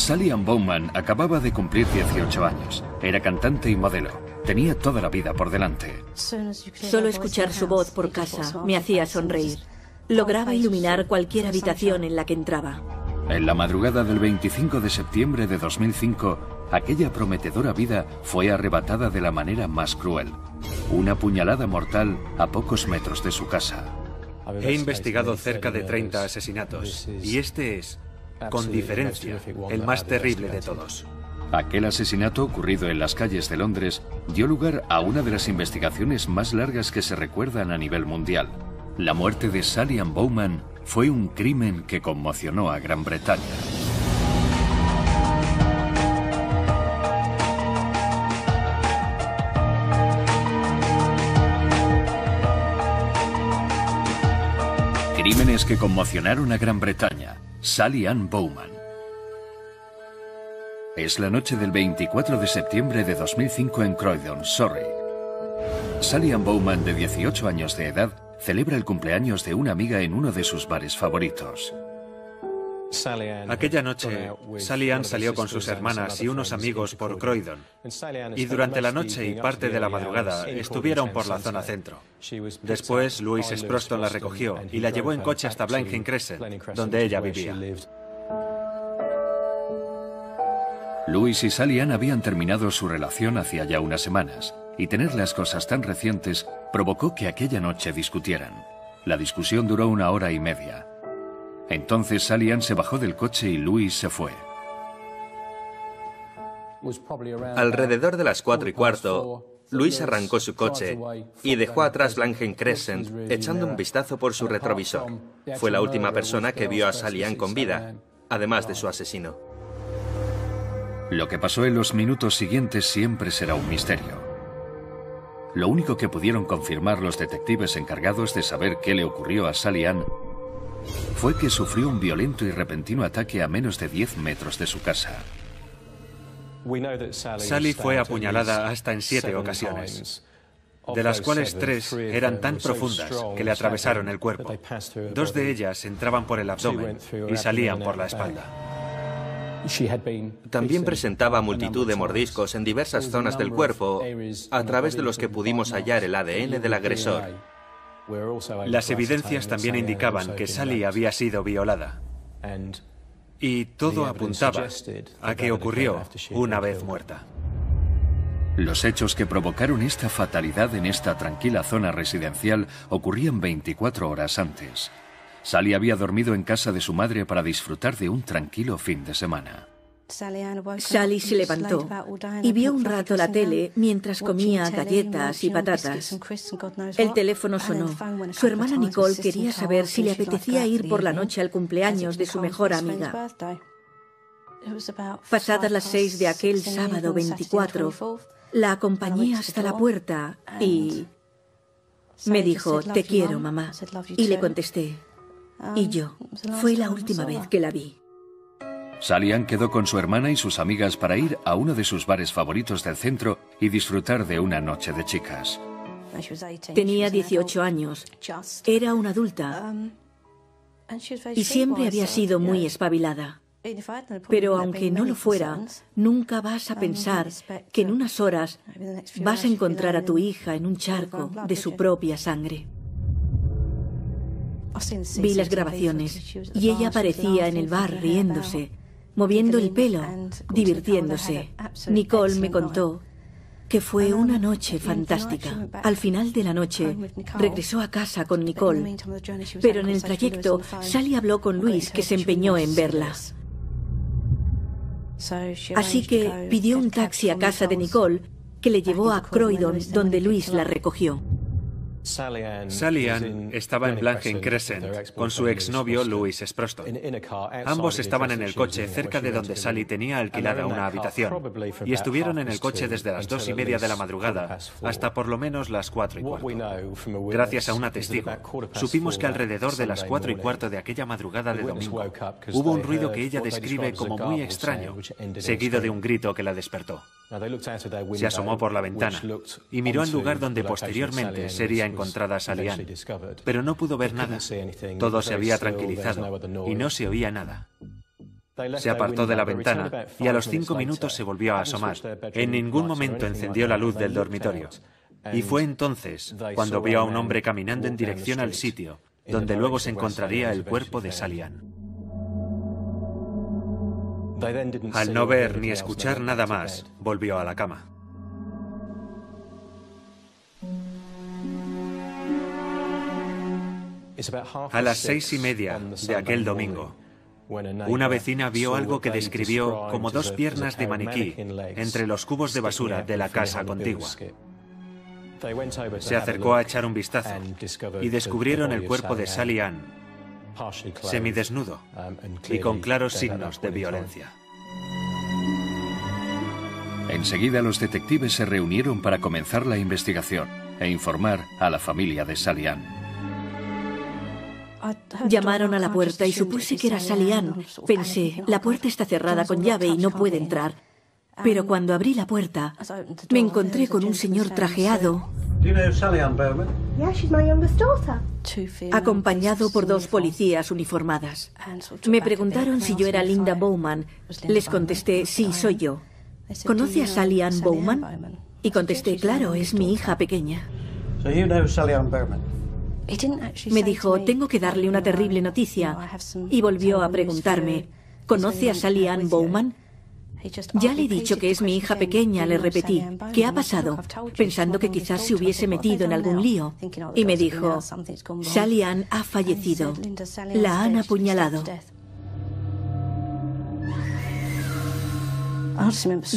Sally Ann Bowman acababa de cumplir 18 años. Era cantante y modelo. Tenía toda la vida por delante. Solo escuchar su voz por casa me hacía sonreír. Lograba iluminar cualquier habitación en la que entraba. En la madrugada del 25 de septiembre de 2005, aquella prometedora vida fue arrebatada de la manera más cruel. Una puñalada mortal a pocos metros de su casa. He investigado cerca de 30 asesinatos y este es, con diferencia, el más terrible de todos. Aquel asesinato ocurrido en las calles de Londres dio lugar a una de las investigaciones más largas que se recuerdan a nivel mundial. La muerte de Sally Ann Bowman fue un crimen que conmocionó a Gran Bretaña. Crímenes que conmocionaron a Gran Bretaña. Sally Ann Bowman. Es la noche del 24 de septiembre de 2005 en Croydon, Surrey. Sally Ann Bowman, de 18 años de edad, celebra el cumpleaños de una amiga en uno de sus bares favoritos. Aquella noche, Sally Ann salió con sus hermanas y unos amigos por Croydon. Y durante la noche y parte de la madrugada estuvieron por la zona centro. Después, Louis Sproston la recogió y la llevó en coche hasta Blenheim Crescent, donde ella vivía. Louis y Sally Ann habían terminado su relación hacía ya unas semanas, y tener las cosas tan recientes provocó que aquella noche discutieran. La discusión duró 1 hora y media. Entonces Sally Ann se bajó del coche y Louis se fue. Alrededor de las 4:15, Louis arrancó su coche y dejó atrás Blenheim Crescent, echando un vistazo por su retrovisor. Fue la última persona que vio a Sally Ann con vida, además de su asesino. Lo que pasó en los minutos siguientes siempre será un misterio. Lo único que pudieron confirmar los detectives encargados de saber qué le ocurrió a Sally Ann fue que sufrió un violento y repentino ataque a menos de 10 metros de su casa. Sally fue apuñalada hasta en 7 ocasiones, de las cuales 3 eran tan profundas que le atravesaron el cuerpo. 2 de ellas entraban por el abdomen y salían por la espalda. También presentaba multitud de mordiscos en diversas zonas del cuerpo, a través de los que pudimos hallar el ADN del agresor. Las evidencias también indicaban que Sally había sido violada. Y todo apuntaba a que ocurrió una vez muerta. Los hechos que provocaron esta fatalidad en esta tranquila zona residencial ocurrían 24 horas antes. Sally había dormido en casa de su madre para disfrutar de un tranquilo fin de semana. Sally se levantó y vio un rato la tele mientras comía galletas y patatas. El teléfono sonó. Su hermana Nicole quería saber si le apetecía ir por la noche al cumpleaños de su mejor amiga. Pasadas las 6 de aquel sábado 24, la acompañé hasta la puerta y me dijo: "Te quiero, mamá". Y le contesté: "Y yo". Fue la última vez que la vi. Sally Ann quedó con su hermana y sus amigas para ir a uno de sus bares favoritos del centro y disfrutar de una noche de chicas. Tenía 18 años. Era una adulta. Y siempre había sido muy espabilada. Pero aunque no lo fuera, nunca vas a pensar que en unas horas vas a encontrar a tu hija en un charco de su propia sangre. Vi las grabaciones y ella aparecía en el bar riéndose, moviendo el pelo, divirtiéndose. Nicole me contó que fue una noche fantástica. Al final de la noche, regresó a casa con Nicole, pero en el trayecto, Sally habló con Louis, que se empeñó en verla. Así que pidió un taxi a casa de Nicole, que le llevó a Croydon, donde Louis la recogió. Sally Ann estaba en Blenheim Crescent con su exnovio Louis Sproston. Ambos estaban en el coche cerca de donde Sally tenía alquilada una habitación y estuvieron en el coche desde las 2:30 de la madrugada hasta por lo menos las 4:15. Gracias a una testigo, supimos que alrededor de las 4:15 de aquella madrugada de domingo hubo un ruido que ella describe como muy extraño, seguido de un grito que la despertó. Se asomó por la ventana y miró al lugar donde posteriormente sería encontrada Sally Ann, pero no pudo ver nada. Todo se había tranquilizado y no se oía nada. Se apartó de la ventana y a los 5 minutos se volvió a asomar. En ningún momento encendió la luz del dormitorio. Y fue entonces cuando vio a un hombre caminando en dirección al sitio donde luego se encontraría el cuerpo de Sally Ann. Al no ver ni escuchar nada más, volvió a la cama. A las 6:30 de aquel domingo, una vecina vio algo que describió como 2 piernas de maniquí entre los cubos de basura de la casa contigua. Se acercó a echar un vistazo y descubrieron el cuerpo de Sally Ann, semidesnudo y con claros signos de violencia. Enseguida los detectives se reunieron para comenzar la investigación e informar a la familia de Sally Ann. Llamaron a la puerta y supuse que era Sally Ann. Pensé, la puerta está cerrada con llave y no puede entrar. Pero cuando abrí la puerta, me encontré con un señor trajeado, acompañado por 2 policías uniformadas. Me preguntaron si yo era Linda Bowman. Les contesté, sí, soy yo. ¿Conoce a Sally Ann Bowman? Y contesté, claro, es mi hija pequeña. Me dijo, tengo que darle una terrible noticia. Y volvió a preguntarme, ¿conoce a Sally Ann Bowman? Ya le he dicho que es mi hija pequeña, le repetí. ¿Qué ha pasado? Pensando que quizás se hubiese metido en algún lío. Y me dijo, Sally Ann ha fallecido. La han apuñalado.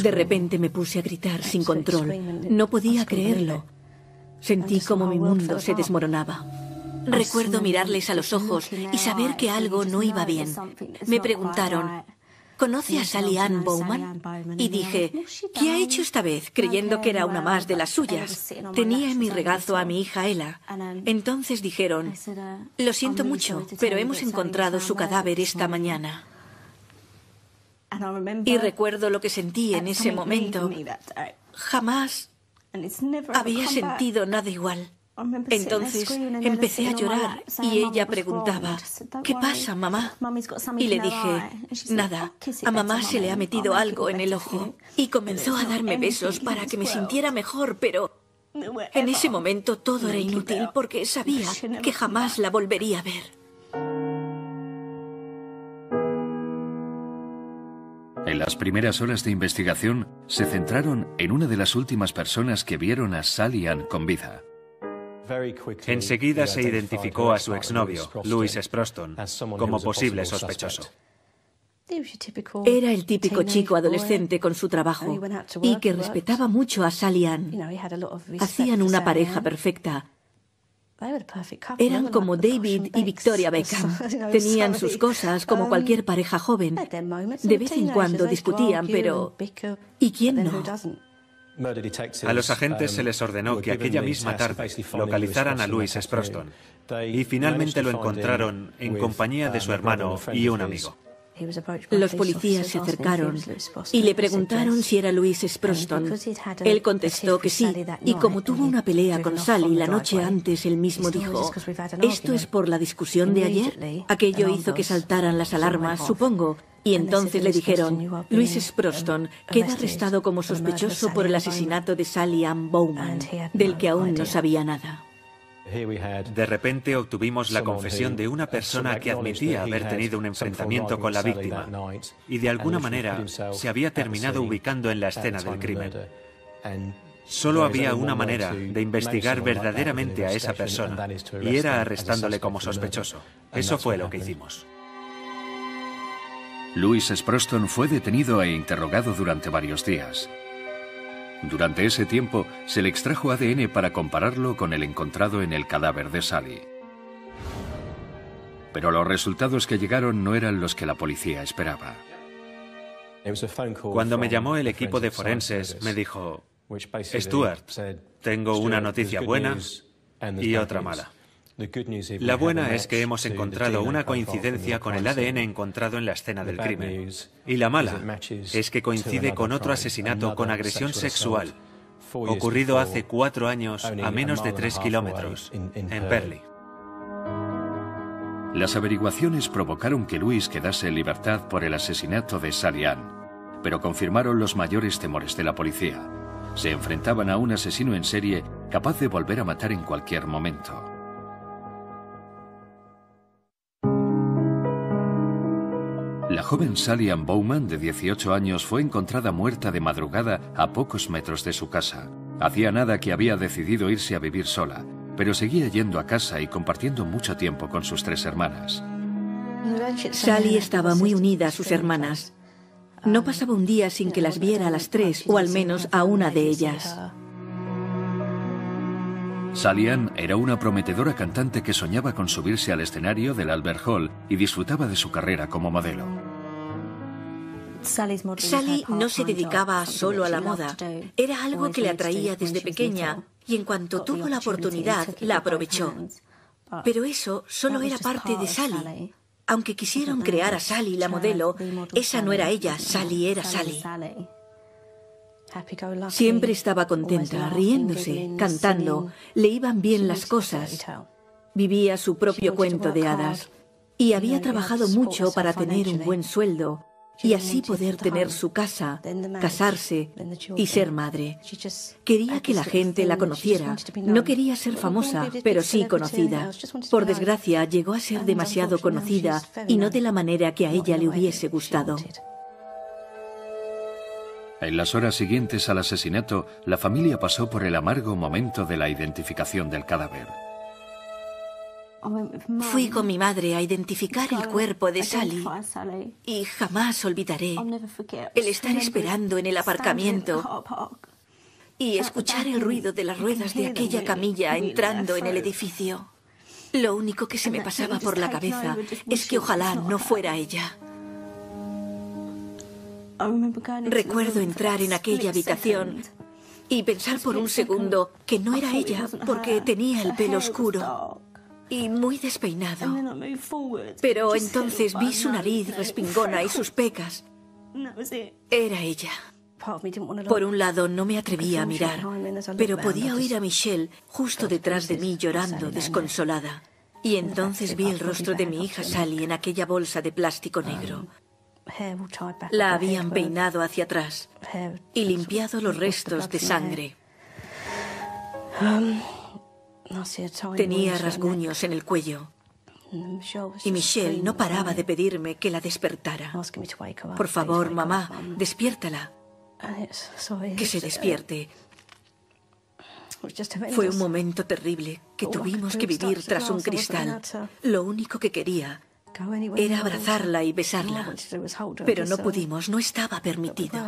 De repente me puse a gritar sin control. No podía creerlo. Sentí como mi mundo se desmoronaba. Recuerdo mirarles a los ojos y saber que algo no iba bien. Me preguntaron, ¿conoce a Sally Ann Bowman? Y dije, ¿qué ha hecho esta vez? Creyendo que era una más de las suyas. Tenía en mi regazo a mi hija Ella. Entonces dijeron, lo siento mucho, pero hemos encontrado su cadáver esta mañana. Y recuerdo lo que sentí en ese momento. Jamás había sentido nada igual. Entonces empecé a llorar y ella preguntaba, ¿qué pasa, mamá? Y le dije, nada, a mamá se le ha metido algo en el ojo. Y comenzó a darme besos para que me sintiera mejor, pero en ese momento todo era inútil porque sabía que jamás la volvería a ver. En las primeras horas de investigación se centraron en una de las últimas personas que vieron a Sally Ann con vida. Enseguida se identificó a su exnovio, Louis Sproston, como posible sospechoso. Era el típico chico adolescente con su trabajo y que respetaba mucho a Sally Ann. Hacían una pareja perfecta. Eran como David y Victoria Beckham. Tenían sus cosas como cualquier pareja joven. De vez en cuando discutían, pero ¿y quién no? A los agentes se les ordenó que aquella misma tarde localizaran a Louis Sproston y finalmente lo encontraron en compañía de su hermano y un amigo. Los policías se acercaron y le preguntaron si era Louis Sproston. Él contestó que sí, y como tuvo una pelea con Sally la noche antes, él mismo dijo, ¿esto es por la discusión de ayer? Aquello hizo que saltaran las alarmas, supongo. Y entonces le dijeron, Louis Sproston queda arrestado como sospechoso por el asesinato de Sally Ann Bowman, del que aún no sabía nada. De repente obtuvimos la confesión de una persona que admitía haber tenido un enfrentamiento con la víctima y de alguna manera se había terminado ubicando en la escena del crimen. Solo había una manera de investigar verdaderamente a esa persona y era arrestándole como sospechoso. Eso fue lo que hicimos. Louis Sproston fue detenido e interrogado durante varios días. Durante ese tiempo se le extrajo ADN para compararlo con el encontrado en el cadáver de Sally. Pero los resultados que llegaron no eran los que la policía esperaba. Cuando me llamó el equipo de forenses, me dijo, Stuart, tengo una noticia buena y otra mala. La buena es que hemos encontrado una coincidencia con el ADN encontrado en la escena del crimen. Y la mala es que coincide con otro asesinato con agresión sexual ocurrido hace 4 años a menos de 3 kilómetros, en Purley. Las averiguaciones provocaron que Louis quedase en libertad por el asesinato de Sally Ann, pero confirmaron los mayores temores de la policía. Se enfrentaban a un asesino en serie capaz de volver a matar en cualquier momento. La joven Sally Ann Bowman, de 18 años, fue encontrada muerta de madrugada a pocos metros de su casa. Hacía nada que había decidido irse a vivir sola, pero seguía yendo a casa y compartiendo mucho tiempo con sus 3 hermanas. Sally estaba muy unida a sus hermanas. No pasaba un día sin que las viera a las 3 o al menos a una de ellas. Sally Ann era una prometedora cantante que soñaba con subirse al escenario del Albert Hall y disfrutaba de su carrera como modelo. Sally no se dedicaba solo a la moda. Era algo que le atraía desde pequeña y en cuanto tuvo la oportunidad, la aprovechó. Pero eso solo era parte de Sally. Aunque quisieron crear a Sally la modelo, esa no era ella, Sally era Sally. Siempre estaba contenta, riéndose, cantando, le iban bien las cosas. Vivía su propio cuento de hadas y había trabajado mucho para tener un buen sueldo y así poder tener su casa, casarse y ser madre. Quería que la gente la conociera. No quería ser famosa, pero sí conocida. Por desgracia, llegó a ser demasiado conocida y no de la manera que a ella le hubiese gustado. En las horas siguientes al asesinato, la familia pasó por el amargo momento de la identificación del cadáver. Fui con mi madre a identificar el cuerpo de Sally y jamás olvidaré el estar esperando en el aparcamiento y escuchar el ruido de las ruedas de aquella camilla entrando en el edificio. Lo único que se me pasaba por la cabeza es que ojalá no fuera ella. Recuerdo entrar en aquella habitación y pensar por un segundo que no era ella porque tenía el pelo oscuro y muy despeinado. Pero entonces vi su nariz respingona y sus pecas. Era ella. Por un lado no me atrevía a mirar, pero podía oír a Michelle justo detrás de mí llorando desconsolada. Y entonces vi el rostro de mi hija Sally en aquella bolsa de plástico negro. La habían peinado hacia atrás y limpiado los restos de sangre. Tenía rasguños en el cuello y Michelle no paraba de pedirme que la despertara. Por favor, mamá, despiértala. Que se despierte. Fue un momento terrible que tuvimos que vivir tras un cristal. Lo único que quería era abrazarla y besarla, pero no pudimos, no estaba permitido.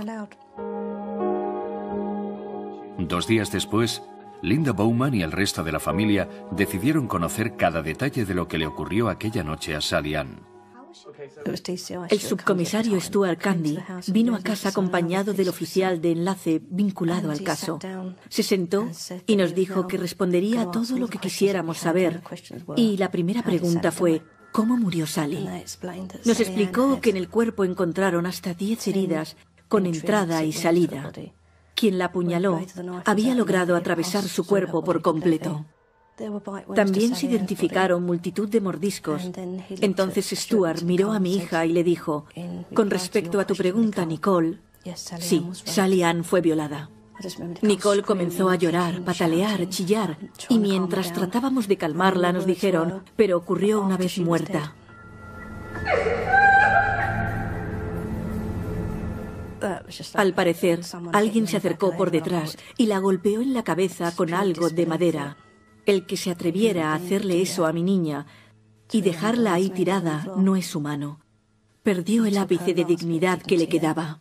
2 días después, Linda Bowman y el resto de la familia decidieron conocer cada detalle de lo que le ocurrió aquella noche a Sally Ann. El subcomisario Stuart Candy vino a casa acompañado del oficial de enlace vinculado al caso. Se sentó y nos dijo que respondería a todo lo que quisiéramos saber. Y la primera pregunta fue: ¿cómo murió Sally? Nos explicó que en el cuerpo encontraron hasta 10 heridas con entrada y salida. Quien la apuñaló había logrado atravesar su cuerpo por completo. También se identificaron multitud de mordiscos. Entonces Stuart miró a mi hija y le dijo: con respecto a tu pregunta, Nicole, sí, Sally Ann fue violada. Nicole comenzó a llorar, patalear, chillar, y mientras tratábamos de calmarla nos dijeron: pero ocurrió una vez muerta. Al parecer, alguien se acercó por detrás y la golpeó en la cabeza con algo de madera. El que se atreviera a hacerle eso a mi niña y dejarla ahí tirada no es humano. Perdió el ápice de dignidad que le quedaba.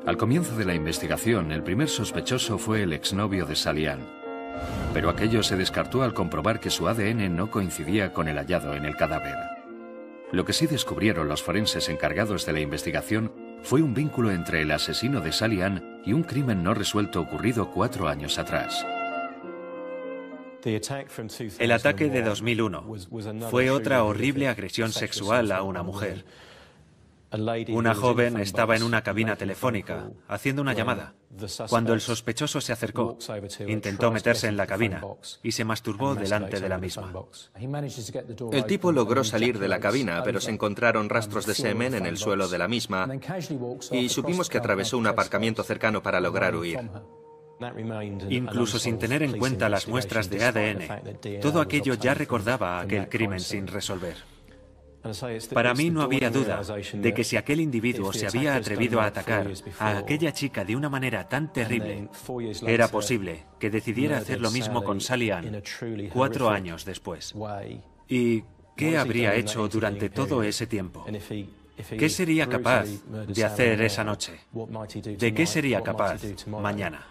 Al comienzo de la investigación, el primer sospechoso fue el exnovio de Sally Ann. Pero aquello se descartó al comprobar que su ADN no coincidía con el hallado en el cadáver. Lo que sí descubrieron los forenses encargados de la investigación fue un vínculo entre el asesino de Sally Ann y un crimen no resuelto ocurrido 4 años atrás. El ataque de 2001 fue otra horrible agresión sexual a una mujer. Una joven estaba en una cabina telefónica haciendo una llamada cuando el sospechoso se acercó, intentó meterse en la cabina y se masturbó delante de la misma. El tipo logró salir de la cabina, pero se encontraron rastros de semen en el suelo de la misma y supimos que atravesó un aparcamiento cercano para lograr huir. Incluso sin tener en cuenta las muestras de ADN, todo aquello ya recordaba aquel crimen sin resolver. Para mí no había duda de que si aquel individuo se había atrevido a atacar a aquella chica de una manera tan terrible, era posible que decidiera hacer lo mismo con Sally Ann 4 años después. ¿Y qué habría hecho durante todo ese tiempo? ¿Qué sería capaz de hacer esa noche? ¿De qué sería capaz mañana?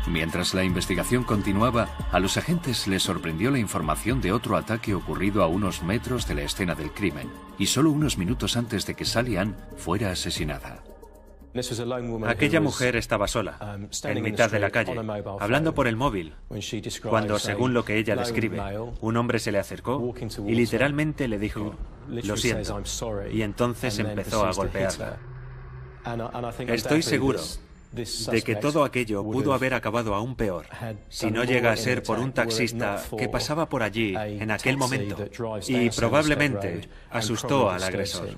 Mientras la investigación continuaba, a los agentes les sorprendió la información de otro ataque ocurrido a unos metros de la escena del crimen, y solo unos minutos antes de que Sally Ann fuera asesinada. Aquella mujer estaba sola, en mitad de la calle, hablando por el móvil, cuando, según lo que ella describe, un hombre se le acercó y literalmente le dijo, "Lo siento", y entonces empezó a golpearla. Estoy seguro de que todo aquello pudo haber acabado aún peor si no llega a ser por un taxista que pasaba por allí en aquel momento y probablemente asustó al agresor.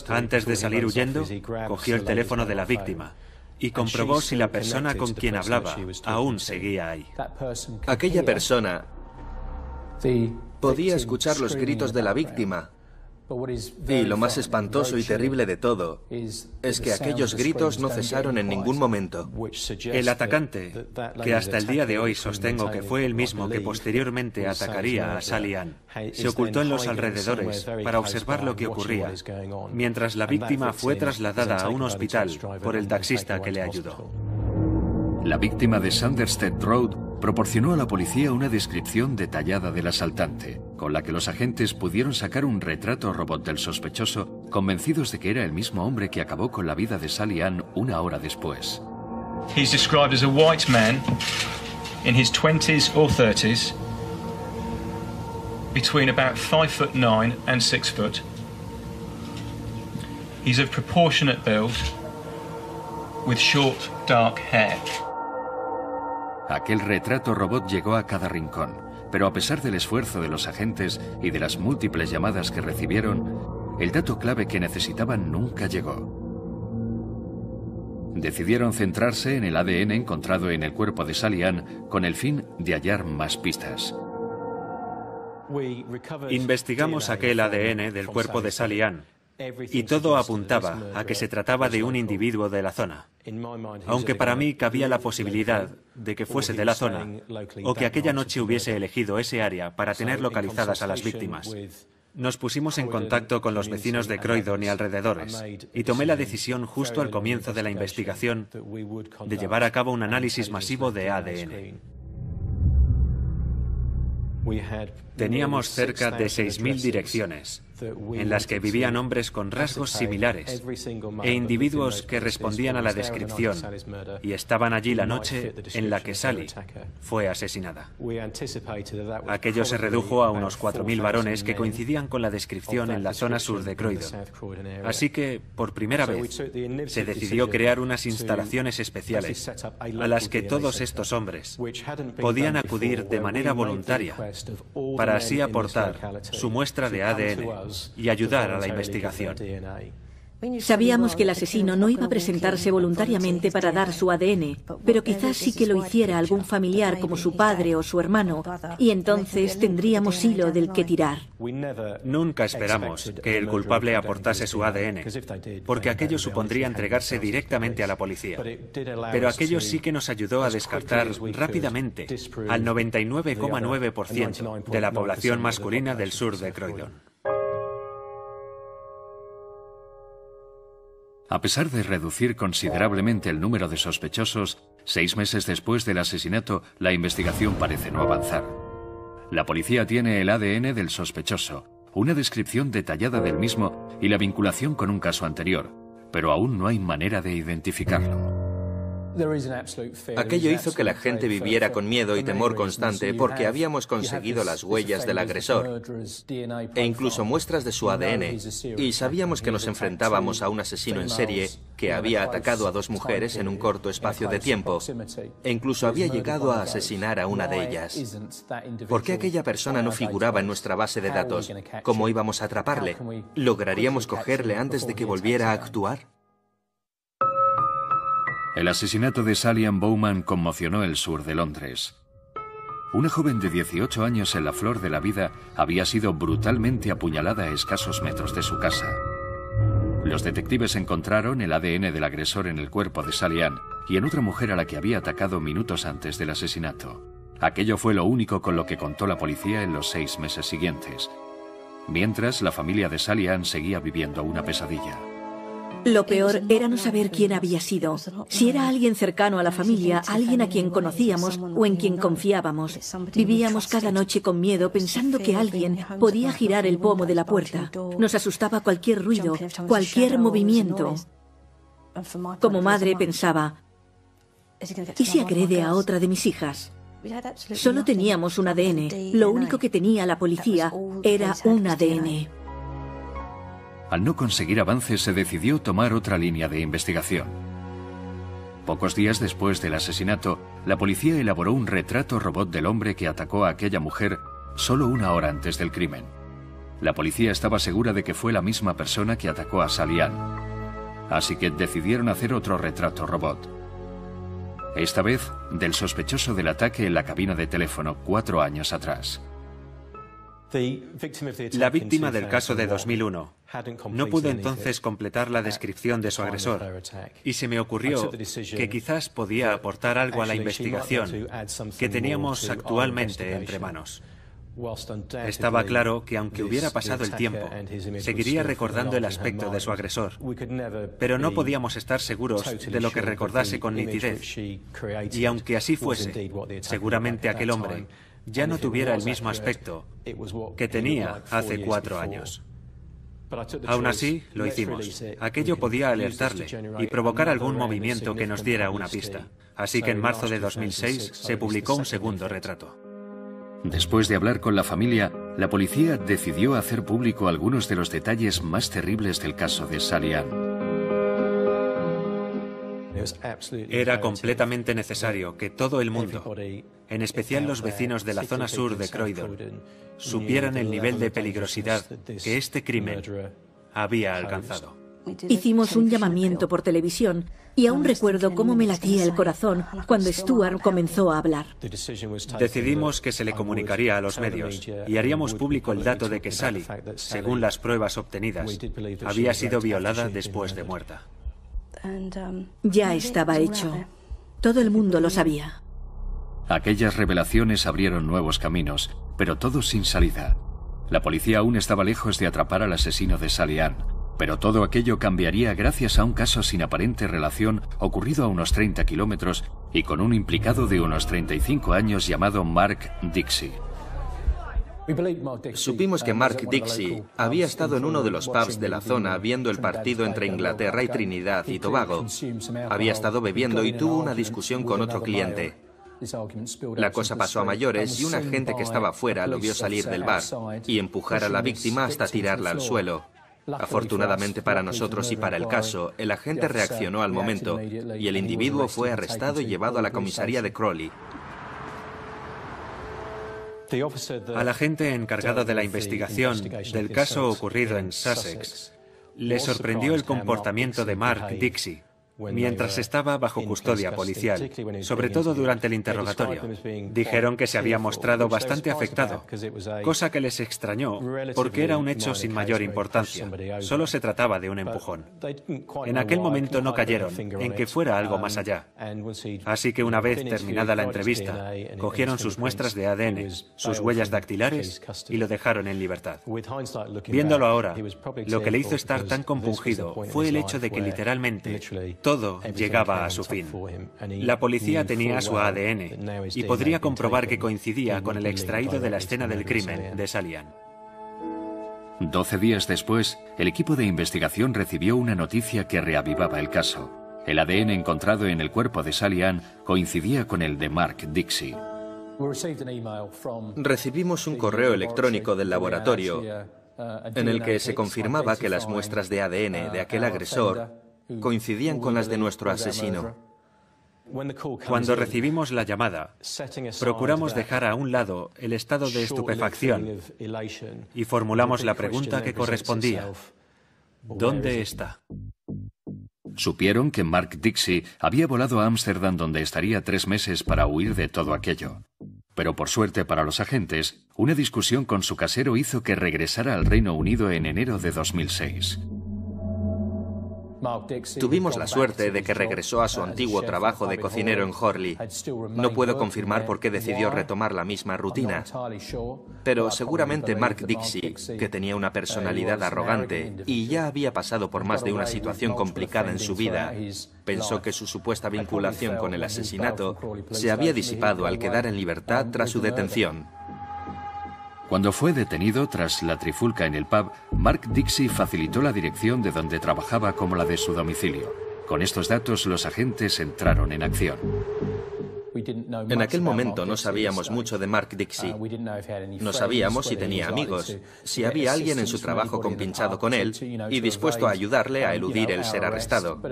Antes de salir huyendo, cogió el teléfono de la víctima y comprobó si la persona con quien hablaba aún seguía ahí. Aquella persona podía escuchar los gritos de la víctima. Y lo más espantoso y terrible de todo es que aquellos gritos no cesaron en ningún momento. El atacante, que hasta el día de hoy sostengo que fue el mismo que posteriormente atacaría a Sally Ann, se ocultó en los alrededores para observar lo que ocurría, mientras la víctima fue trasladada a un hospital por el taxista que le ayudó. La víctima de Sanderstead Road proporcionó a la policía una descripción detallada del asaltante, con la que los agentes pudieron sacar un retrato robot del sospechoso, convencidos de que era el mismo hombre que acabó con la vida de Sally Ann una hora después. He's described as a white man in his 20s or 30s, between about 5'9" and 6 foot. He's of proportionate build, with short, dark hair. Aquel retrato robot llegó a cada rincón, pero a pesar del esfuerzo de los agentes y de las múltiples llamadas que recibieron, el dato clave que necesitaban nunca llegó. Decidieron centrarse en el ADN encontrado en el cuerpo de Sally Ann con el fin de hallar más pistas. Investigamos aquel ADN del cuerpo de Sally Ann y todo apuntaba a que se trataba de un individuo de la zona, aunque para mí cabía la posibilidad de que fuese de la zona o que aquella noche hubiese elegido ese área para tener localizadas a las víctimas. Nos pusimos en contacto con los vecinos de Croydon y alrededores y tomé la decisión justo al comienzo de la investigación de llevar a cabo un análisis masivo de ADN. Teníamos cerca de 6.000 direcciones en las que vivían hombres con rasgos similares e individuos que respondían a la descripción y estaban allí la noche en la que Sally fue asesinada. Aquello se redujo a unos 4.000 varones que coincidían con la descripción en la zona sur de Croydon. Así que, por primera vez, se decidió crear unas instalaciones especiales a las que todos estos hombres podían acudir de manera voluntaria para así aportar su muestra de ADN y ayudar a la investigación. Sabíamos que el asesino no iba a presentarse voluntariamente para dar su ADN, pero quizás sí que lo hiciera algún familiar como su padre o su hermano, y entonces tendríamos hilo del que tirar. Nunca esperamos que el culpable aportase su ADN, porque aquello supondría entregarse directamente a la policía. Pero aquello sí que nos ayudó a descartar rápidamente al 99,9% de la población masculina del sur de Croydon. A pesar de reducir considerablemente el número de sospechosos, 6 meses después del asesinato, la investigación parece no avanzar. La policía tiene el ADN del sospechoso, una descripción detallada del mismo y la vinculación con un caso anterior, pero aún no hay manera de identificarlo. Aquello hizo que la gente viviera con miedo y temor constante porque habíamos conseguido las huellas del agresor e incluso muestras de su ADN, y sabíamos que nos enfrentábamos a un asesino en serie que había atacado a 2 mujeres en un corto espacio de tiempo e incluso había llegado a asesinar a una de ellas. ¿Por qué aquella persona no figuraba en nuestra base de datos? ¿Cómo íbamos a atraparle? ¿Lograríamos cogerle antes de que volviera a actuar? El asesinato de Sally Ann Bowman conmocionó el sur de Londres. Una joven de 18 años en la flor de la vida había sido brutalmente apuñalada a escasos metros de su casa. Los detectives encontraron el ADN del agresor en el cuerpo de Sally Ann y en otra mujer a la que había atacado minutos antes del asesinato. Aquello fue lo único con lo que contó la policía en los 6 meses siguientes. Mientras, la familia de Sally Ann seguía viviendo una pesadilla. Lo peor era no saber quién había sido. Si era alguien cercano a la familia, alguien a quien conocíamos o en quien confiábamos. Vivíamos cada noche con miedo pensando que alguien podía girar el pomo de la puerta. Nos asustaba cualquier ruido, cualquier movimiento. Como madre pensaba, ¿y si agrede a otra de mis hijas? Solo teníamos un ADN. Lo único que tenía la policía era un ADN. Al no conseguir avances, se decidió tomar otra línea de investigación. Pocos días después del asesinato, la policía elaboró un retrato robot del hombre que atacó a aquella mujer solo 1 hora antes del crimen. La policía estaba segura de que fue la misma persona que atacó a Sally Ann. Así que decidieron hacer otro retrato robot. Esta vez, del sospechoso del ataque en la cabina de teléfono 4 años atrás. La víctima del caso de 2001 no pudo entonces completar la descripción de su agresor, y se me ocurrió que quizás podía aportar algo a la investigación que teníamos actualmente entre manos. Estaba claro que aunque hubiera pasado el tiempo, seguiría recordando el aspecto de su agresor, pero no podíamos estar seguros de lo que recordase con nitidez. Y aunque así fuese, seguramente aquel hombre ya no tuviera el mismo aspecto que tenía hace 4 años. Aún así, lo hicimos. Aquello podía alertarle y provocar algún movimiento que nos diera una pista. Así que en marzo de 2006 se publicó un segundo retrato. Después de hablar con la familia, la policía decidió hacer público algunos de los detalles más terribles del caso de Sally Ann. Era completamente necesario que todo el mundo, en especial los vecinos de la zona sur de Croydon, supieran el nivel de peligrosidad que este crimen había alcanzado. Hicimos un llamamiento por televisión y aún recuerdo cómo me latía el corazón cuando Stuart comenzó a hablar. Decidimos que se le comunicaría a los medios y haríamos público el dato de que Sally, según las pruebas obtenidas, había sido violada después de muerta. Ya estaba hecho. Todo el mundo lo sabía. Aquellas revelaciones abrieron nuevos caminos, pero todos sin salida. La policía aún estaba lejos de atrapar al asesino de Sally Ann, pero todo aquello cambiaría gracias a un caso sin aparente relación ocurrido a unos 30 kilómetros y con un implicado de unos 35 años llamado Mark Dixie. Supimos que Mark Dixie había estado en uno de los pubs de la zona viendo el partido entre Inglaterra y Trinidad y Tobago. Había estado bebiendo y tuvo una discusión con otro cliente. La cosa pasó a mayores y un agente que estaba fuera lo vio salir del bar y empujar a la víctima hasta tirarla al suelo. Afortunadamente para nosotros y para el caso, el agente reaccionó al momento y el individuo fue arrestado y llevado a la comisaría de Crawley. Al agente encargado de la investigación del caso ocurrido en Sussex, le sorprendió el comportamiento de Mark Dixie mientras estaba bajo custodia policial, sobre todo durante el interrogatorio. Dijeron que se había mostrado bastante afectado, cosa que les extrañó porque era un hecho sin mayor importancia. Solo se trataba de un empujón. En aquel momento no cayeron en que fuera algo más allá. Así que una vez terminada la entrevista, cogieron sus muestras de ADN, sus huellas dactilares y lo dejaron en libertad. Viéndolo ahora, lo que le hizo estar tan compungido fue el hecho de que literalmente todo llegaba a su fin. La policía tenía su ADN y podría comprobar que coincidía con el extraído de la escena del crimen de Sally Ann. 12 días después, el equipo de investigación recibió una noticia que reavivaba el caso. El ADN encontrado en el cuerpo de Sally Ann coincidía con el de Mark Dixie. Recibimos un correo electrónico del laboratorio en el que se confirmaba que las muestras de ADN de aquel agresor coincidían con las de nuestro asesino. Cuando recibimos la llamada, procuramos dejar a un lado el estado de estupefacción y formulamos la pregunta que correspondía: ¿dónde está? Supieron que Mark Dixie había volado a Ámsterdam, donde estaría 3 meses para huir de todo aquello. Pero por suerte para los agentes, una discusión con su casero hizo que regresara al Reino Unido en enero de 2006. Tuvimos la suerte de que regresó a su antiguo trabajo de cocinero en Horley. No puedo confirmar por qué decidió retomar la misma rutina, pero seguramente Mark Dixie, que tenía una personalidad arrogante y ya había pasado por más de una situación complicada en su vida, pensó que su supuesta vinculación con el asesinato se había disipado al quedar en libertad tras su detención. Cuando fue detenido tras la trifulca en el pub, Mark Dixie facilitó la dirección de donde trabajaba como la de su domicilio. Con estos datos, los agentes entraron en acción. En aquel momento no sabíamos mucho de Mark Dixie. No sabíamos si tenía amigos, si había alguien en su trabajo compinchado con él y dispuesto a ayudarle a eludir el ser arrestado.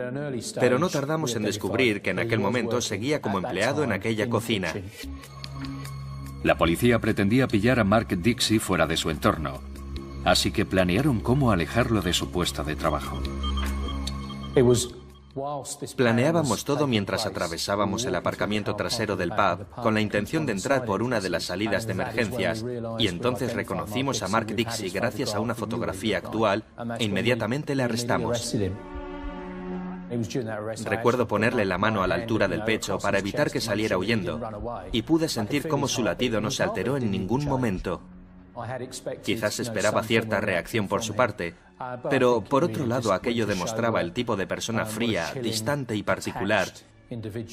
Pero no tardamos en descubrir que en aquel momento seguía como empleado en aquella cocina. La policía pretendía pillar a Mark Dixie fuera de su entorno, así que planearon cómo alejarlo de su puesto de trabajo. Planeábamos todo mientras atravesábamos el aparcamiento trasero del pub con la intención de entrar por una de las salidas de emergencias, y entonces reconocimos a Mark Dixie gracias a una fotografía actual e inmediatamente le arrestamos. Recuerdo ponerle la mano a la altura del pecho para evitar que saliera huyendo, y pude sentir cómo su latido no se alteró en ningún momento. Quizás esperaba cierta reacción por su parte, pero por otro lado aquello demostraba el tipo de persona fría, distante y particular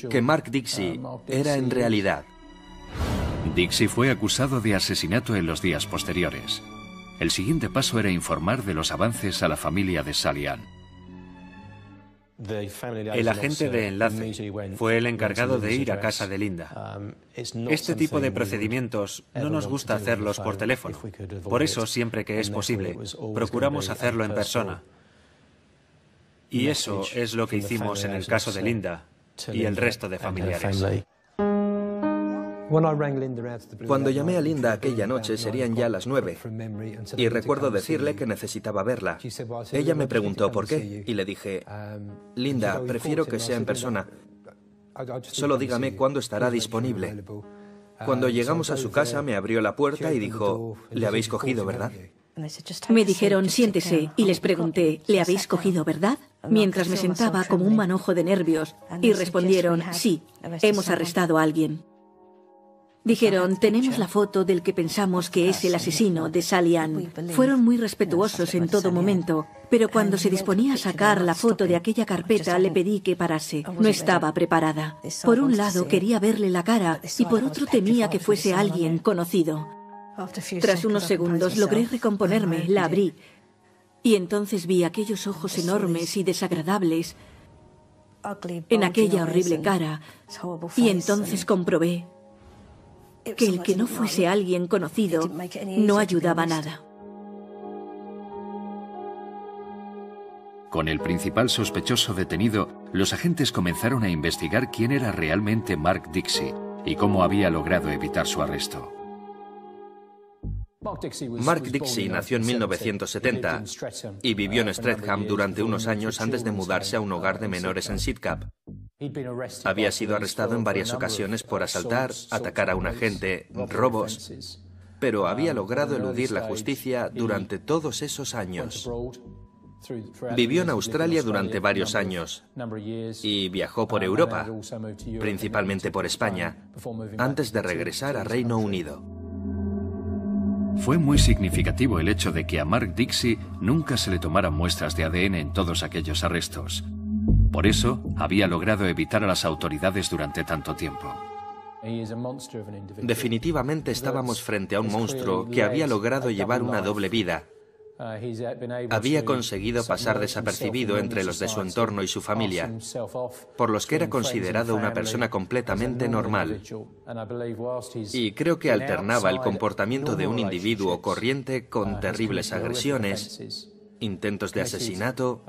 que Mark Dixie era en realidad. Dixie fue acusado de asesinato en los días posteriores. El siguiente paso era informar de los avances a la familia de Sally Ann. El agente de enlace fue el encargado de ir a casa de Linda. Este tipo de procedimientos no nos gusta hacerlos por teléfono. Por eso, siempre que es posible, procuramos hacerlo en persona. Y eso es lo que hicimos en el caso de Linda y el resto de familiares. Cuando llamé a Linda aquella noche serían ya las 9, y recuerdo decirle que necesitaba verla. Ella me preguntó por qué, y le dije: Linda, prefiero que sea en persona. Solo dígame cuándo estará disponible. Cuando llegamos a su casa me abrió la puerta y dijo: «Le habéis cogido, ¿verdad?». Me dijeron: siéntese, y les pregunté: ¿le habéis cogido, verdad? Mientras me sentaba como un manojo de nervios, y respondieron: sí, hemos arrestado a alguien. Dijeron: tenemos la foto del que pensamos que es el asesino de Sally Ann. Fueron muy respetuosos en todo momento, pero cuando se disponía a sacar la foto de aquella carpeta le pedí que parase. No estaba preparada. Por un lado quería verle la cara y por otro temía que fuese alguien conocido. Tras unos segundos logré recomponerme, la abrí y entonces vi aquellos ojos enormes y desagradables en aquella horrible cara, y entonces comprobé que el que no fuese alguien conocido no ayudaba nada. Con el principal sospechoso detenido, los agentes comenzaron a investigar quién era realmente Mark Dixie y cómo había logrado evitar su arresto. Mark Dixie nació en 1970 y vivió en Streatham durante unos años antes de mudarse a un hogar de menores en Sidcup. Había sido arrestado en varias ocasiones por asaltar, atacar a un agente, robos, pero había logrado eludir la justicia durante todos esos años. Vivió en Australia durante varios años y viajó por Europa, principalmente por España, antes de regresar a Reino Unido. Fue muy significativo el hecho de que a Mark Dixie nunca se le tomaran muestras de ADN en todos aquellos arrestos. Por eso, había logrado evitar a las autoridades durante tanto tiempo. Definitivamente estábamos frente a un monstruo que había logrado llevar una doble vida. Había conseguido pasar desapercibido entre los de su entorno y su familia, por los que era considerado una persona completamente normal. Y creo que alternaba el comportamiento de un individuo corriente con terribles agresiones, intentos de asesinato,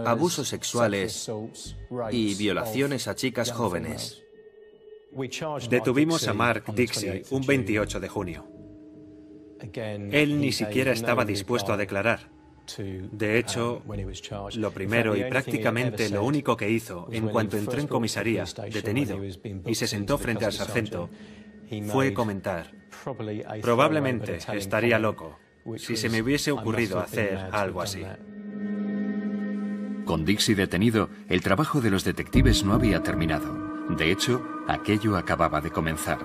abusos sexuales y violaciones a chicas jóvenes. Detuvimos a Mark Dixie un 28 de junio. Él ni siquiera estaba dispuesto a declarar. De hecho, lo primero y prácticamente lo único que hizo en cuanto entró en comisaría, detenido, y se sentó frente al sargento, fue comentar: probablemente estaría loco si se me hubiese ocurrido hacer algo así. Con Dixie detenido, el trabajo de los detectives no había terminado. De hecho, aquello acababa de comenzar.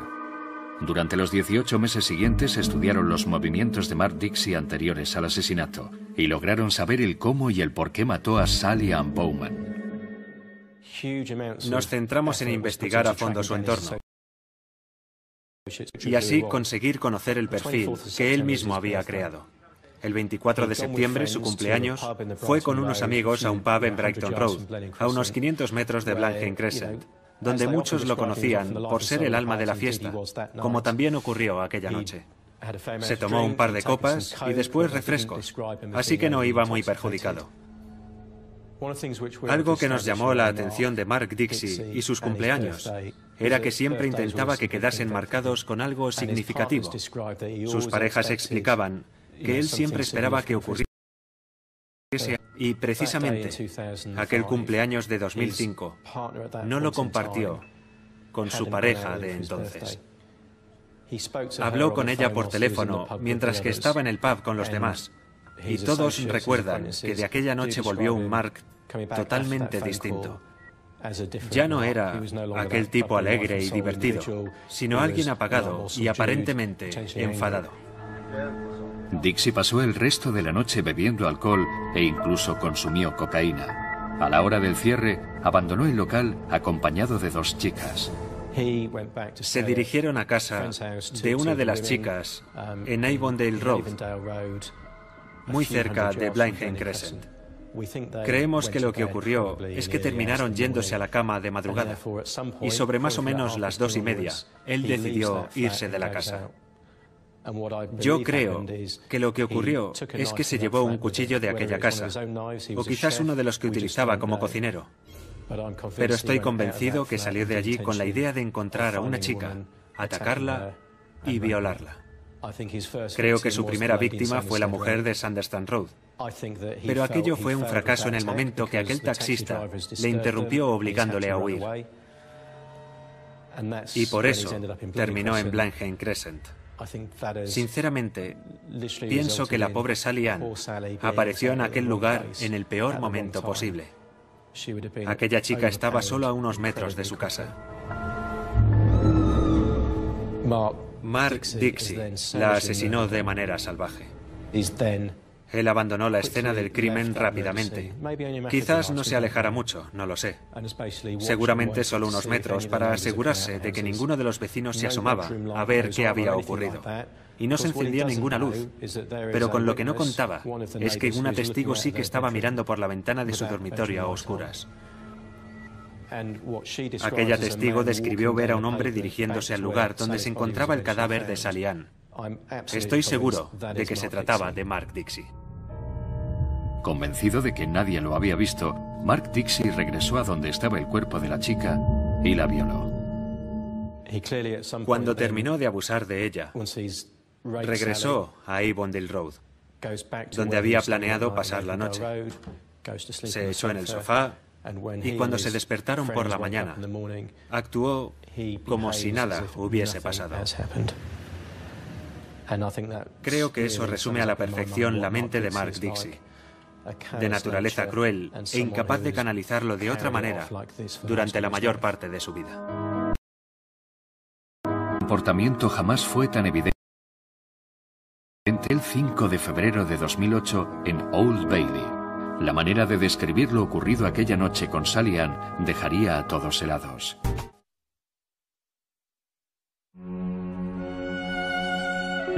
Durante los 18 meses siguientes estudiaron los movimientos de Mark Dixie anteriores al asesinato y lograron saber el cómo y el por qué mató a Sally Ann Bowman. Nos centramos en investigar a fondo su entorno y así conseguir conocer el perfil que él mismo había creado. El 24 de septiembre, su cumpleaños, fue con unos amigos a un pub en Brighton Road, a unos 500 metros de Blanchard Crescent, donde muchos lo conocían por ser el alma de la fiesta, como también ocurrió aquella noche. Se tomó un par de copas y después refrescos, así que no iba muy perjudicado. Algo que nos llamó la atención de Mark Dixie y sus cumpleaños era que siempre intentaba que quedasen marcados con algo significativo. Sus parejas explicaban que él siempre esperaba que ocurriese, y precisamente aquel cumpleaños de 2005 no lo compartió con su pareja de entonces. Habló con ella por teléfono mientras que estaba en el pub con los demás, y todos recuerdan que de aquella noche volvió un Mark totalmente distinto. Ya no era aquel tipo alegre y divertido, sino alguien apagado y aparentemente enfadado. Dixie pasó el resto de la noche bebiendo alcohol e incluso consumió cocaína. A la hora del cierre, abandonó el local acompañado de 2 chicas. Se dirigieron a casa de una de las chicas en Avondale Road, muy cerca de Blanchard Crescent. Creemos que lo que ocurrió es que terminaron yéndose a la cama de madrugada y sobre más o menos las 2:30 él decidió irse de la casa. Yo creo que lo que ocurrió es que se llevó un cuchillo de aquella casa, o quizás uno de los que utilizaba como cocinero. Pero estoy convencido que salió de allí con la idea de encontrar a una chica, atacarla y violarla. Creo que su primera víctima fue la mujer de Sanderson Road. Pero aquello fue un fracaso en el momento que aquel taxista le interrumpió obligándole a huir. Y por eso terminó en Blanchard Crescent. Sinceramente, pienso que la pobre Sally Ann apareció en aquel lugar en el peor momento posible. Aquella chica estaba solo a unos metros de su casa. Mark Dixie la asesinó de manera salvaje. Él abandonó la escena del crimen rápidamente. Quizás no se alejara mucho, no lo sé. Seguramente solo unos metros para asegurarse de que ninguno de los vecinos se asomaba a ver qué había ocurrido. Y no se encendía ninguna luz. Pero con lo que no contaba es que una testigo sí que estaba mirando por la ventana de su dormitorio a oscuras. Aquella testigo describió ver a un hombre dirigiéndose al lugar donde se encontraba el cadáver de Sally Ann. Estoy seguro de que se trataba de Mark Dixie. Convencido de que nadie lo había visto, Mark Dixie regresó a donde estaba el cuerpo de la chica y la violó. Cuando terminó de abusar de ella, regresó a Avondale Road, donde había planeado pasar la noche. Se echó en el sofá y cuando se despertaron por la mañana, actuó como si nada hubiese pasado. Creo que eso resume a la perfección la mente de Mark Dixie, de naturaleza cruel e incapaz de canalizarlo de otra manera durante la mayor parte de su vida. El comportamiento jamás fue tan evidente. El 5 de febrero de 2008 en Old Bailey. La manera de describir lo ocurrido aquella noche con Sally Ann dejaría a todos helados.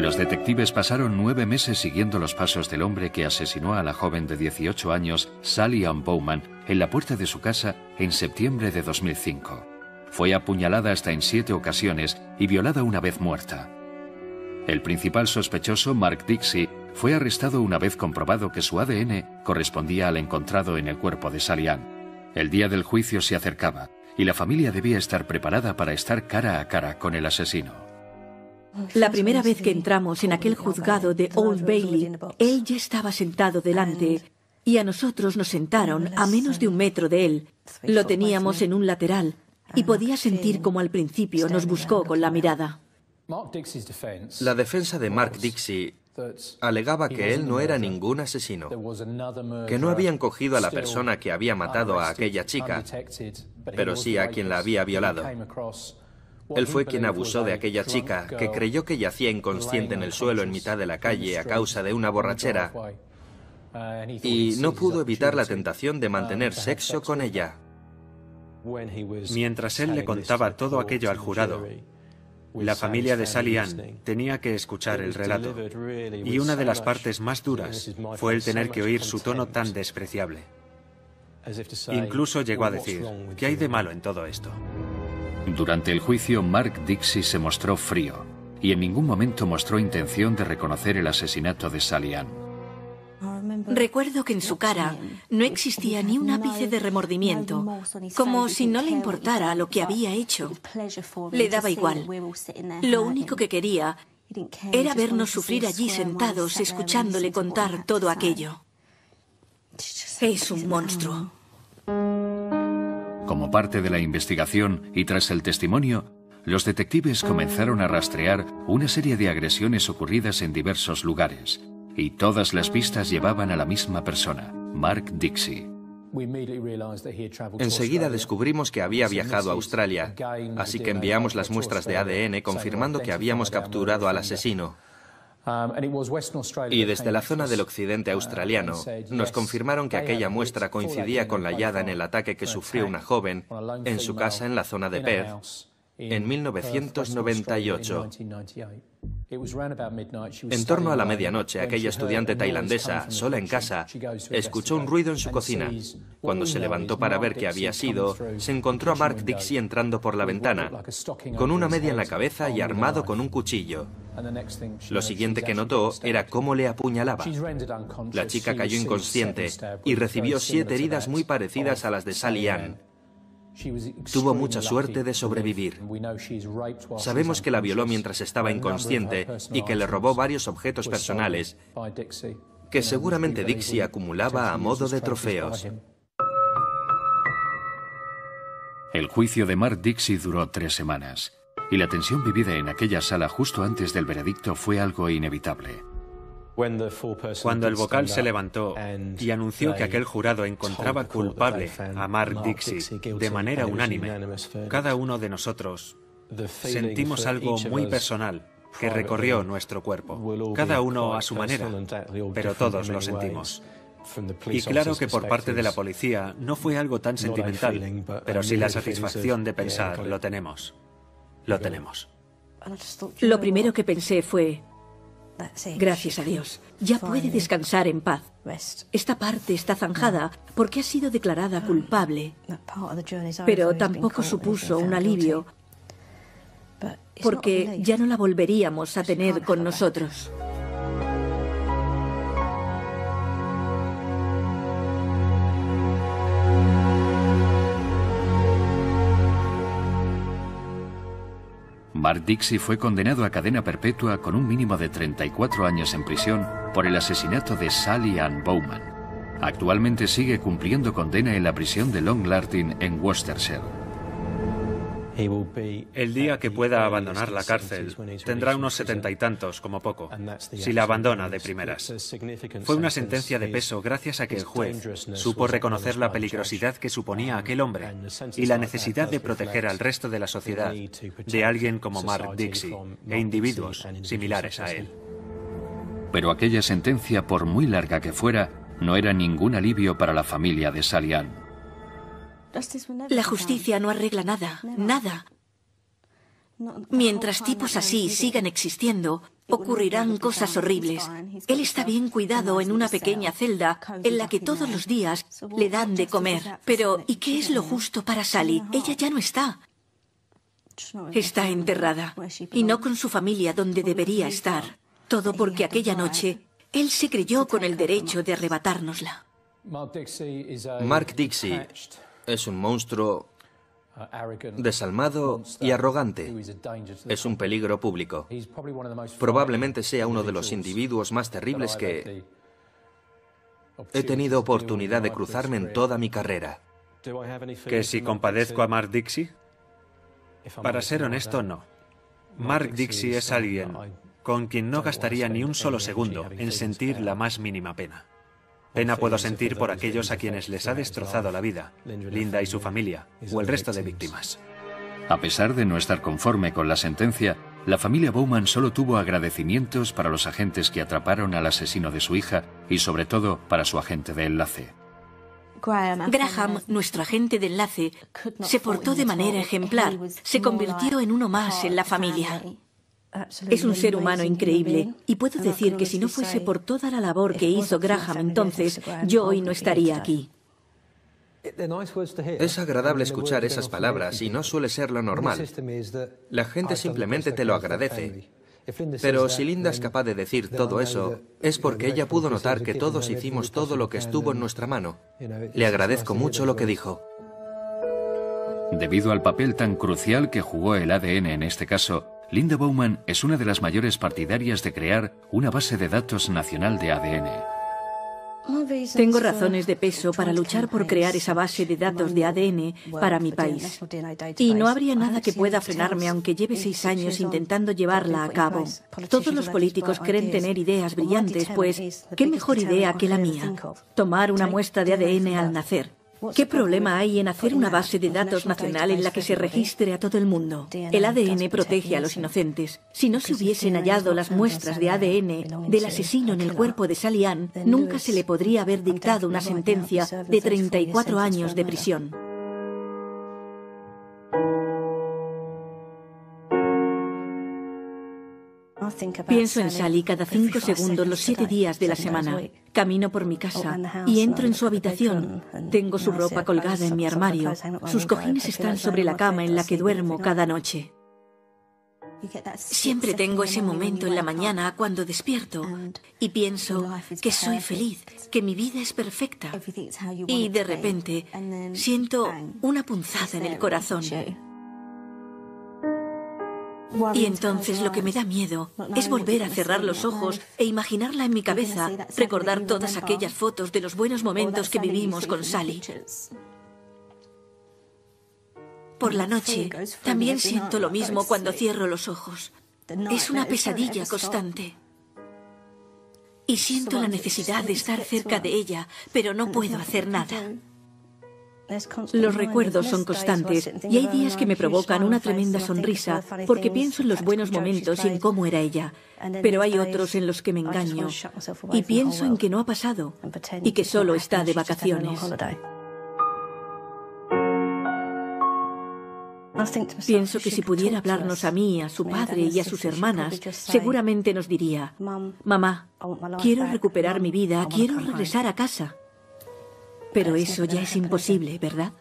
Los detectives pasaron 9 meses siguiendo los pasos del hombre que asesinó a la joven de 18 años, Sally Ann Bowman, en la puerta de su casa en septiembre de 2005. Fue apuñalada hasta en 7 ocasiones y violada una vez muerta. El principal sospechoso, Mark Dixie, fue arrestado una vez comprobado que su ADN correspondía al encontrado en el cuerpo de Sally Ann. El día del juicio se acercaba y la familia debía estar preparada para estar cara a cara con el asesino. La primera vez que entramos en aquel juzgado de Old Bailey, él ya estaba sentado delante y a nosotros nos sentaron a menos de 1 metro de él. Lo teníamos en un lateral y podía sentir como al principio nos buscó con la mirada. La defensa de Mark Dixie alegaba que él no era ningún asesino, que no habían cogido a la persona que había matado a aquella chica, pero sí a quien la había violado. Él fue quien abusó de aquella chica, que creyó que yacía inconsciente en el suelo en mitad de la calle a causa de una borrachera, y no pudo evitar la tentación de mantener sexo con ella. Mientras él le contaba todo aquello al jurado, la familia de Sally Ann tenía que escuchar el relato, y una de las partes más duras fue el tener que oír su tono tan despreciable. Incluso llegó a decir, ¿qué hay de malo en todo esto? Durante el juicio, Mark Dixie se mostró frío y en ningún momento mostró intención de reconocer el asesinato de Sally Ann. Recuerdo que en su cara no existía ni un ápice de remordimiento, como si no le importara lo que había hecho. Le daba igual. Lo único que quería era vernos sufrir allí sentados, escuchándole contar todo aquello. Es un monstruo. Como parte de la investigación y tras el testimonio, los detectives comenzaron a rastrear una serie de agresiones ocurridas en diversos lugares, y todas las pistas llevaban a la misma persona, Mark Dixie. Enseguida descubrimos que había viajado a Australia, así que enviamos las muestras de ADN confirmando que habíamos capturado al asesino. Y desde la zona del occidente australiano nos confirmaron que aquella muestra coincidía con la hallada en el ataque que sufrió una joven en su casa en la zona de Perth en 1998. En torno a la medianoche, aquella estudiante tailandesa, sola en casa, escuchó un ruido en su cocina. Cuando se levantó para ver qué había sido, se encontró a Mark Dixie entrando por la ventana, con una media en la cabeza y armado con un cuchillo. Lo siguiente que notó era cómo le apuñalaba. La chica cayó inconsciente y recibió 7 heridas muy parecidas a las de Sally Ann. Tuvo mucha suerte de sobrevivir. Sabemos que la violó mientras estaba inconsciente y que le robó varios objetos personales que seguramente Dixie acumulaba a modo de trofeos. El juicio de Mark Dixie duró 3 semanas, y la tensión vivida en aquella sala justo antes del veredicto fue algo inevitable. Cuando el vocal se levantó y anunció que aquel jurado encontraba culpable a Mark Dixie de manera unánime, cada uno de nosotros sentimos algo muy personal que recorrió nuestro cuerpo, cada uno a su manera, pero todos lo sentimos. Y claro que por parte de la policía no fue algo tan sentimental, pero sí la satisfacción de pensar, lo tenemos. Lo tenemos. Lo primero que pensé fue, gracias a Dios, ya puede descansar en paz. Esta parte está zanjada porque ha sido declarada culpable, pero tampoco supuso un alivio porque ya no la volveríamos a tener con nosotros. Mark Dixie fue condenado a cadena perpetua con un mínimo de 34 años en prisión por el asesinato de Sally Ann Bowman. Actualmente sigue cumpliendo condena en la prisión de Long Lartin en Worcestershire. El día que pueda abandonar la cárcel tendrá unos 70 y tantos, como poco, si la abandona de primeras. Fue una sentencia de peso gracias a que el juez supo reconocer la peligrosidad que suponía aquel hombre y la necesidad de proteger al resto de la sociedad de alguien como Mark Dixie e individuos similares a él. Pero aquella sentencia, por muy larga que fuera, no era ningún alivio para la familia de Sally Ann. La justicia no arregla nada, nada. Mientras tipos así sigan existiendo, ocurrirán cosas horribles. Él está bien cuidado en una pequeña celda en la que todos los días le dan de comer. Pero, ¿y qué es lo justo para Sally? Ella ya no está. Está enterrada, y no con su familia donde debería estar. Todo porque aquella noche él se creyó con el derecho de arrebatárnosla. Mark Dixie es un monstruo desalmado y arrogante. Es un peligro público. Probablemente sea uno de los individuos más terribles que he tenido oportunidad de cruzarme en toda mi carrera. ¿Que si compadezco a Mark Dixie? Para ser honesto, no. Mark Dixie es alguien con quien no gastaría ni un solo segundo en sentir la más mínima pena. Pena puedo sentir por aquellos a quienes les ha destrozado la vida, Linda y su familia, o el resto de víctimas. A pesar de no estar conforme con la sentencia, la familia Bowman solo tuvo agradecimientos para los agentes que atraparon al asesino de su hija y sobre todo para su agente de enlace. Graham, nuestro agente de enlace, se portó de manera ejemplar. Se convirtió en uno más en la familia. Es un ser humano increíble, y puedo decir que si no fuese por toda la labor que hizo Graham entonces, yo hoy no estaría aquí. Es agradable escuchar esas palabras y no suele ser lo normal. La gente simplemente te lo agradece. Pero si Linda es capaz de decir todo eso, es porque ella pudo notar que todos hicimos todo lo que estuvo en nuestra mano. Le agradezco mucho lo que dijo. Debido al papel tan crucial que jugó el ADN en este caso, Linda Bowman es una de las mayores partidarias de crear una base de datos nacional de ADN. Tengo razones de peso para luchar por crear esa base de datos de ADN para mi país. Y no habría nada que pueda frenarme aunque lleve 6 años intentando llevarla a cabo. Todos los políticos creen tener ideas brillantes, pues, ¿qué mejor idea que la mía? Tomar una muestra de ADN al nacer. ¿Qué problema hay en hacer una base de datos nacional en la que se registre a todo el mundo? El ADN protege a los inocentes. Si no se hubiesen hallado las muestras de ADN del asesino en el cuerpo de Sally Ann, nunca se le podría haber dictado una sentencia de 34 años de prisión. Pienso en Sally cada 5 segundos los 7 días de la semana. Camino por mi casa y entro en su habitación. Tengo su ropa colgada en mi armario. Sus cojines están sobre la cama en la que duermo cada noche. Siempre tengo ese momento en la mañana cuando despierto y pienso que soy feliz, que mi vida es perfecta. Y de repente siento una punzada en el corazón. Y entonces lo que me da miedo es volver a cerrar los ojos e imaginarla en mi cabeza, recordar todas aquellas fotos de los buenos momentos que vivimos con Sally. Por la noche también siento lo mismo cuando cierro los ojos. Es una pesadilla constante. Y siento la necesidad de estar cerca de ella, pero no puedo hacer nada. Los recuerdos son constantes y hay días que me provocan una tremenda sonrisa porque pienso en los buenos momentos y en cómo era ella. Pero hay otros en los que me engaño y pienso en que no ha pasado y que solo está de vacaciones. Pienso que si pudiera hablarnos a mí, a su padre y a sus hermanas, seguramente nos diría: mamá, quiero recuperar mi vida, quiero regresar a casa. Pero eso ya es imposible, ¿verdad?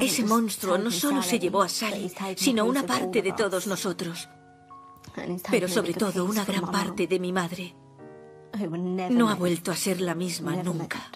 Ese monstruo no solo se llevó a Sally, sino una parte de todos nosotros. Pero sobre todo una gran parte de mi madre. No ha vuelto a ser la misma nunca.